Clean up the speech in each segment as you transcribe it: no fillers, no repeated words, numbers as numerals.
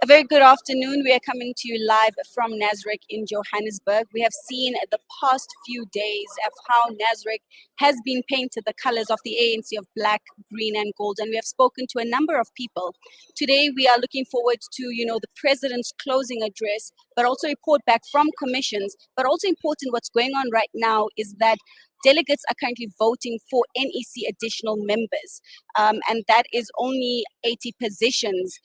A very good afternoon. We are coming to you live from Nasrec in Johannesburg. We have seen the past few days of how Nasrec has been painted the colors of the ANC of black, green and gold, and we have spoken to a number of people. Today we are looking forward to, the president's closing address, but also report back from commissions. But also important, what's going on right now is that delegates are currently voting for NEC additional members, and that is only 80 positions.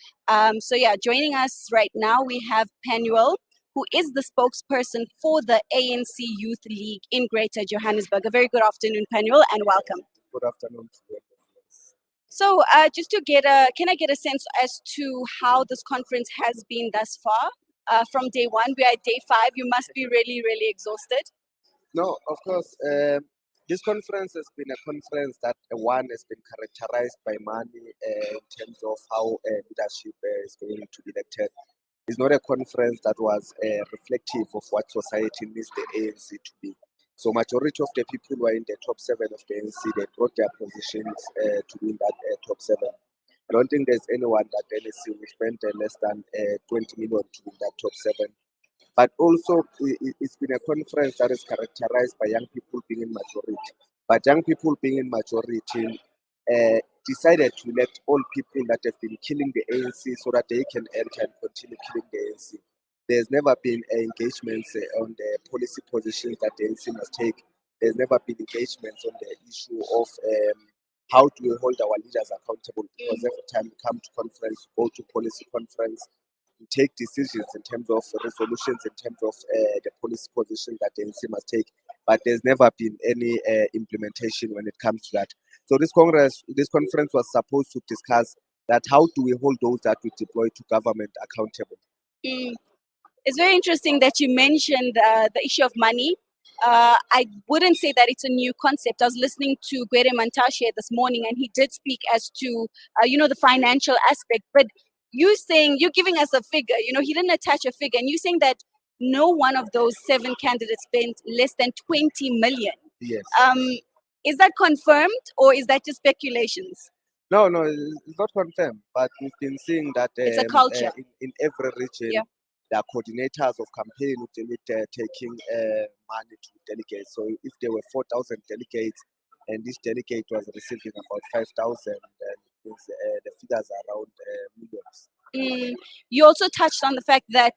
Joining us right now, we have Penuel, who is the spokesperson for the ANC Youth League in Greater Johannesburg. A very good afternoon, Penuel, and welcome. Good afternoon to you. So, can I get a sense as to how this conference has been thus far? From day one, we are at day 5. You must be really, really exhausted. No, of course. This conference has been a conference that one has been characterized by money in terms of how leadership is going to be elected. It's not a conference that was reflective of what society needs the ANC to be. So majority of the people who are in the top 7 of the ANC, they brought their positions to be in that top 7. I don't think there's anyone that ANC will spend less than 20 million to be in that top 7. But also, it's been a conference that is characterized by young people being in majority. But young people being in majority decided to elect all people that have been killing the ANC so that they can enter and continue killing the ANC. There's never been engagements on the policy positions that the ANC must take. There's never been engagements on the issue of how do we hold our leaders accountable, because every time we come to conference, go to policy conference, take decisions in terms of resolutions, in terms of the policy position that the ANC must take, but there's never been any implementation when it comes to that. So this conference was supposed to discuss that how do we hold those that we deploy to government accountable. It's very interesting that you mentioned the issue of money. I wouldn't say that it's a new concept. I was listening to Gwere Mantashe this morning, and he did speak as to, the financial aspect, but you're giving us a figure, he didn't attach a figure, and you're saying that no one of those 7 candidates spent less than 20 million. Yes. Is that confirmed or is that just speculations? No, it's not confirmed, but we've been seeing that it's a culture. In every region. Yeah. There are coordinators of campaign who taking money to delegates. So if there were 4,000 delegates and this delegate was receiving about 5,000, then the figures are around millions. You also touched on the fact that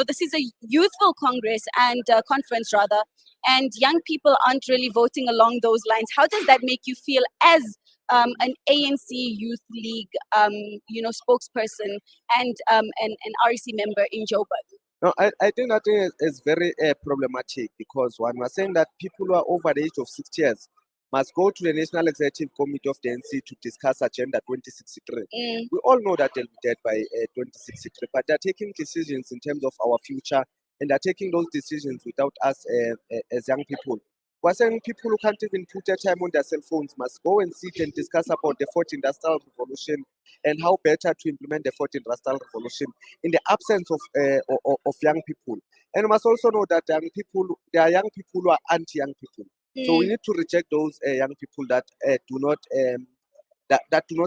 this is a youthful congress and conference rather, and young people aren't really voting along those lines. How does that make you feel as an ANC Youth League spokesperson and an REC member in Joburg? No, I think that is very problematic, because one was saying that people who are over the age of 60 years must go to the National Executive Committee of the ANC to discuss Agenda 2063. We all know that they'll be dead by 2063, but they're taking decisions in terms of our future, and they're taking those decisions without us as young people. We're saying people who can't even put their time on their cell phones must go and sit and discuss about the 4th Industrial Revolution and how better to implement the 4th Industrial Revolution in the absence of young people. And we must also know that there are young people who are anti-young people. So we need to reject those young people that do not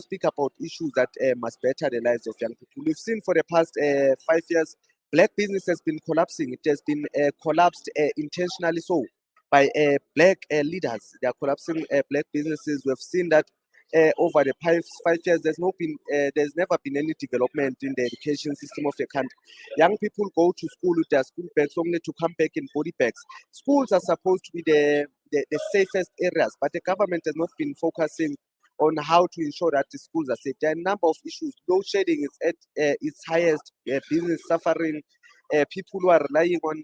speak about issues that must better the lives of young people. We've seen for the past 5 years, black business has been collapsing. It has been collapsed intentionally so by black leaders. They are collapsing black businesses. We've seen that over the past 5 years, there's never been any development in the education system of the country. Young people go to school with their school bags only to come back in body bags. Schools are supposed to be the safest areas, but the government has not been focusing on how to ensure that the schools are safe. There are a number of issues. Load shedding is at its highest, business suffering, people who are relying on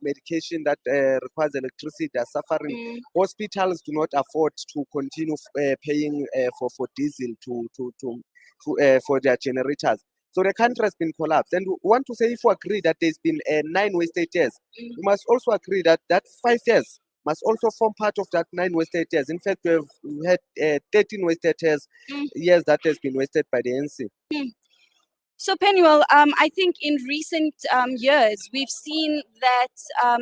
medication that requires electricity are suffering. Hospitals do not afford to continue paying for diesel for their generators. So the country has been collapsed. And we want to say, if we agree that there's been 9 wasted years, we must also agree that 5 years must also form part of that 9 wasted years. In fact, we've had 13 wasted years that has been wasted by the ANC. So, Penuel, I think in recent years, we've seen that,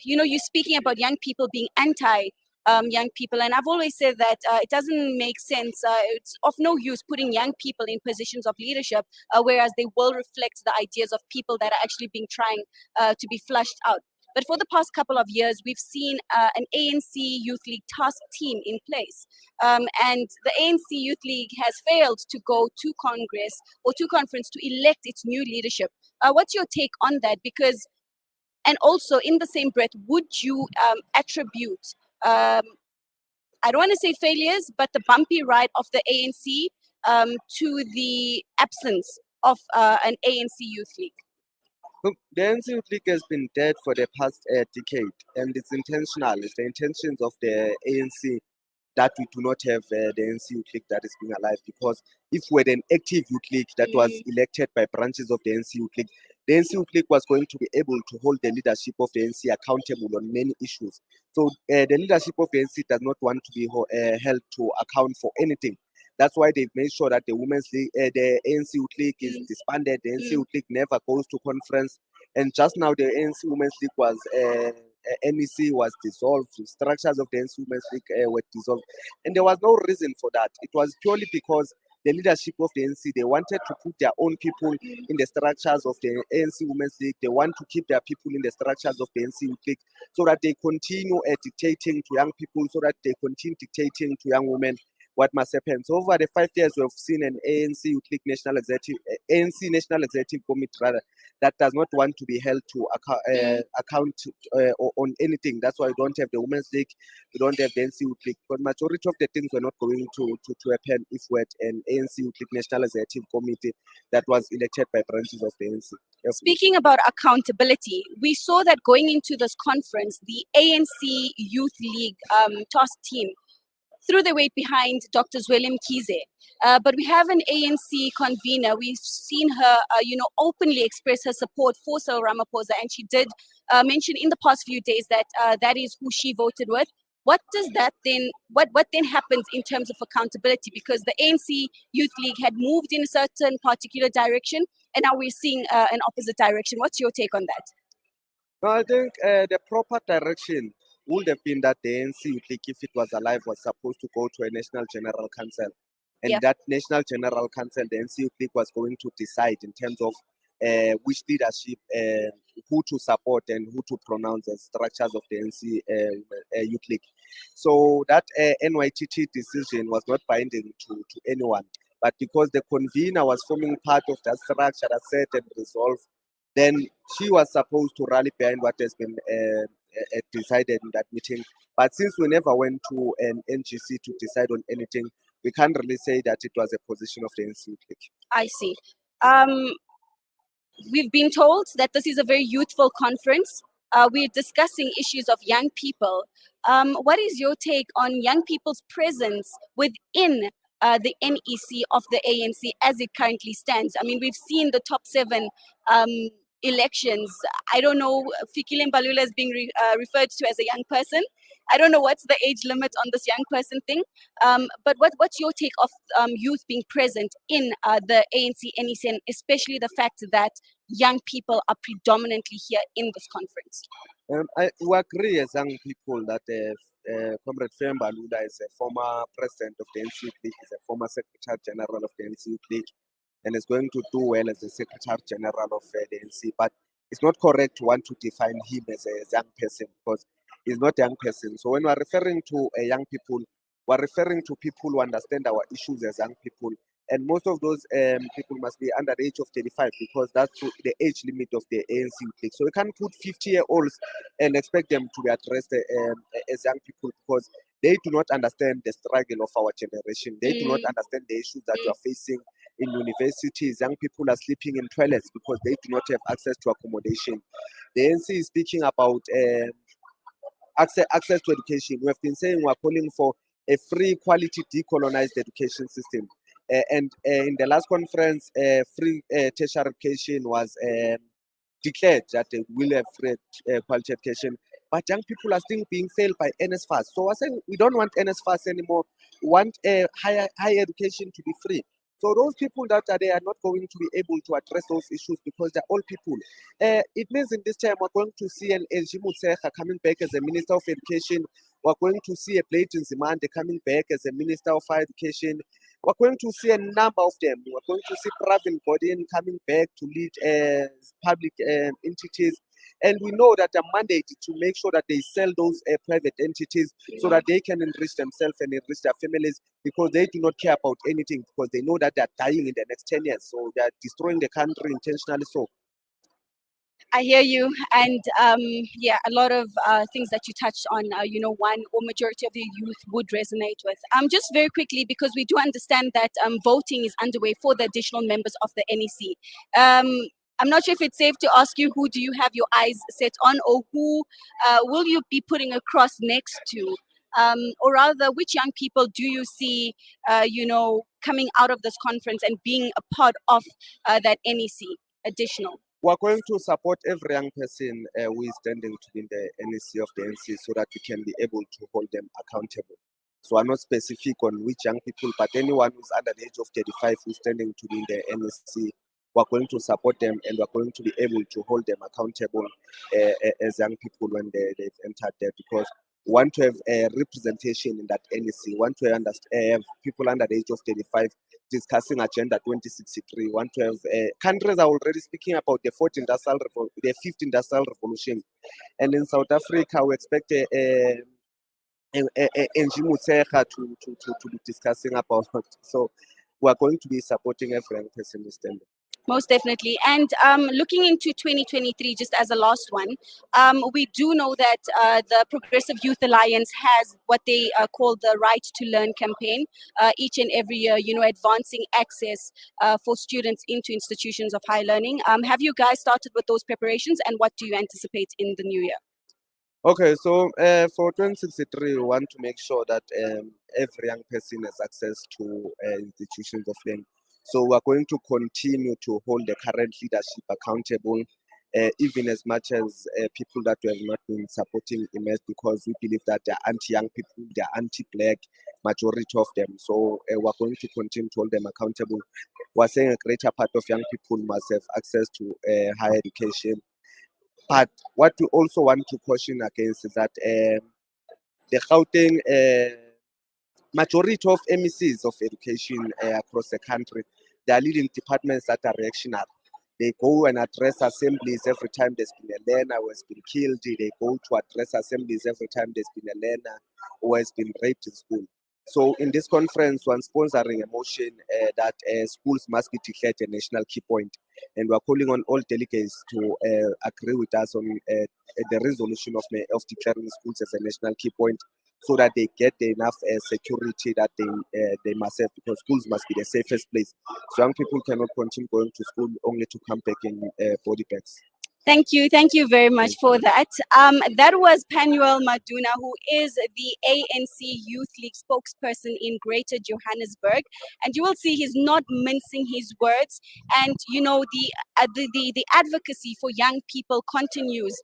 you're speaking about young people being anti young people. And I've always said that it doesn't make sense. It's of no use putting young people in positions of leadership, whereas they will reflect the ideas of people that are actually being trying to be flushed out. But for the past couple of years, we've seen an ANC Youth League task team in place. And the ANC Youth League has failed to go to Congress or to conference to elect its new leadership. What's your take on that? Because, and also in the same breath, would you attribute, I don't want to say failures, but the bumpy ride of the ANC to the absence of an ANC Youth League? Look, the ANC Youth League has been dead for the past decade, and it's intentional. It's the intentions of the ANC that we do not have the ANC Youth League that is being alive. Because if we had an active Youth League that was elected by branches of the ANC Youth League, the ANC Youth League was going to be able to hold the leadership of the ANC accountable on many issues. So the leadership of the ANC does not want to be held to account for anything. That's why they've made sure that the Women's League, the ANC Youth League is disbanded. The ANC Youth League never goes to conference. And just now, the ANC Women's League was, NEC was dissolved. The structures of the ANC Women's League were dissolved. And there was no reason for that. It was purely because the leadership of the ANC, they wanted to put their own people in the structures of the ANC Women's League. They want to keep their people in the structures of the ANC Youth League so that they continue dictating to young people, so that they continue dictating to young women what must happen. So over the 5 years, we've seen an ANC Youth League National Executive, ANC National Executive Committee rather, that does not want to be held to account on anything. That's why we don't have the Women's League, we don't have the ANC Youth League. But majority of the things were not going to happen if we had an ANC Youth League National Executive Committee that was elected by branches of the ANC. Yes. Speaking about accountability, we saw that going into this conference, the ANC Youth League task team threw their weight behind Dr. Zweli Mkhize. But we have an ANC convener. We've seen her, openly express her support for Cyril Ramaphosa, and she did mention in the past few days that that is who she voted with. What does that then? What then happens in terms of accountability? Because the ANC Youth League had moved in a certain particular direction, and now we're seeing an opposite direction. What's your take on that? No, I think the proper direction would have been that the ANC Youth League, if it was alive, was supposed to go to a National General Council. And that National General Council, the ANC Youth League was going to decide in terms of which leadership, who to support and who to pronounce as structures of the ANC Youth League. So that NYTT decision was not binding to anyone. But because the convener was forming part of that structure that said and resolved, then she was supposed to rally behind what has been decided in that meeting. But since we never went to an NGC to decide on anything, we can't really say that it was a position of the ANC Youth League. I see. We've been told that this is a very youthful conference. We're discussing issues of young people. What is your take on young people's presence within the NEC of the ANC as it currently stands? I mean, we've seen the top 7 elections. I don't know, Fikile Mbalula is being referred to as a young person. I don't know what's the age limit on this young person thing. But what's your take of youth being present in the ANC NEC, and especially the fact that young people are predominantly here in this conference? I agree as young people that Comrade Mbalula is a former president of the ANC Youth League, is a former Secretary General of the ANC Youth League, and is going to do well as the Secretary General of the ANC. But it's not correct to want to define him as a young person, because he's not a young person. So when we're referring to young people, we're referring to people who understand our issues as young people. And most of those people must be under the age of 35, because that's the age limit of the ANC Youth League. So we can't put 50-year-olds and expect them to be addressed as young people, because they do not understand the struggle of our generation. They do not understand the issues that we are facing in universities. Young people are sleeping in toilets because they do not have access to accommodation. The ANC is speaking about access to education. We have been saying we're calling for a free, quality, decolonized education system. And in the last conference, free tertiary education was declared that they will have free quality education. But young people are still being failed by NSFAS. So we're saying we don't want NSFAS anymore. We want higher education to be free. So those people that are there are not going to be able to address those issues because they're old people. It means in this time we're going to see an LG Mutsecha coming back as a Minister of Education, We're going to see a blatant Zimande coming back as a Minister of Higher Education. We're going to see a number of them. We're going to see Pravin Gordhan coming back to lead public entities. And we know that they're mandated to make sure that they sell those private entities so that they can enrich themselves and enrich their families, because they do not care about anything, because they know that they're dying in the next 10 years. So they're destroying the country intentionally. So I hear you, and yeah, a lot of things that you touched on, one or majority of the youth would resonate with. Just very quickly, because we do understand that voting is underway for the additional members of the NEC. I'm not sure if it's safe to ask you, who do you have your eyes set on, or who will you be putting across next to? Or rather, which young people do you see, coming out of this conference and being a part of that NEC additional? we're going to support every young person who is standing to be in the NEC of the NC, so that we can be able to hold them accountable. So I'm not specific on which young people, but anyone who's under the age of 35 who's standing to be in the NEC, we're going to support them, and we're going to be able to hold them accountable as young people when they've entered there, because we want to have a representation in that NEC. We want to have people under the age of 35 discussing Agenda 2063. We want to have countries are already speaking about the fifth industrial revolution, and in South Africa we expect Mutsecha to be discussing about it. So we are going to be supporting every young person who's standing. Most definitely. And looking into 2023, just as a last one, we do know that the Progressive Youth Alliance has what they call the Right to Learn campaign each and every year, advancing access for students into institutions of higher learning. Have you guys started with those preparations, and what do you anticipate in the new year? Okay, so for 2063, we want to make sure that every young person has access to institutions of learning. So we're going to continue to hold the current leadership accountable, even as much as people that we have not been supporting emerge, because we believe that they're anti-young people, they're anti-black, majority of them. So we're going to continue to hold them accountable. We're saying a greater part of young people must have access to higher education. But what we also want to caution against is that the Gauteng majority of MECs of education across the country, they are leading departments that are reactionary. They go and address assemblies every time there's been a learner who has been killed. They go to address assemblies every time there's been a learner who has been raped in school. So in this conference, we're sponsoring a motion that schools must be declared a national key point. And we're calling on all delegates to agree with us on the resolution of declaring schools as a national key point, so that they get enough security that they must have, because schools must be the safest place. So young people cannot continue going to school only to come back in body bags. Thank you very much for that. That was Penuel Maduna, who is the ANC Youth League spokesperson in Greater Johannesburg, and you will see he's not mincing his words. And the advocacy for young people continues.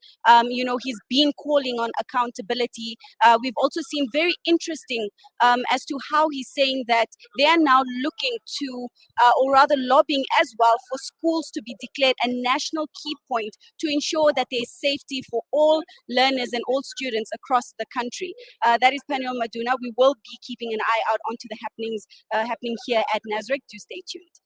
He's been calling on accountability. We've also seen very interesting as to how he's saying that they are now looking to, or rather lobbying as well, for schools to be declared a national key point to ensure that there is safety for all learners and all students across the country. That is Penuel Maduna. We will be keeping an eye out onto the happenings happening here at Nasrec. Do stay tuned.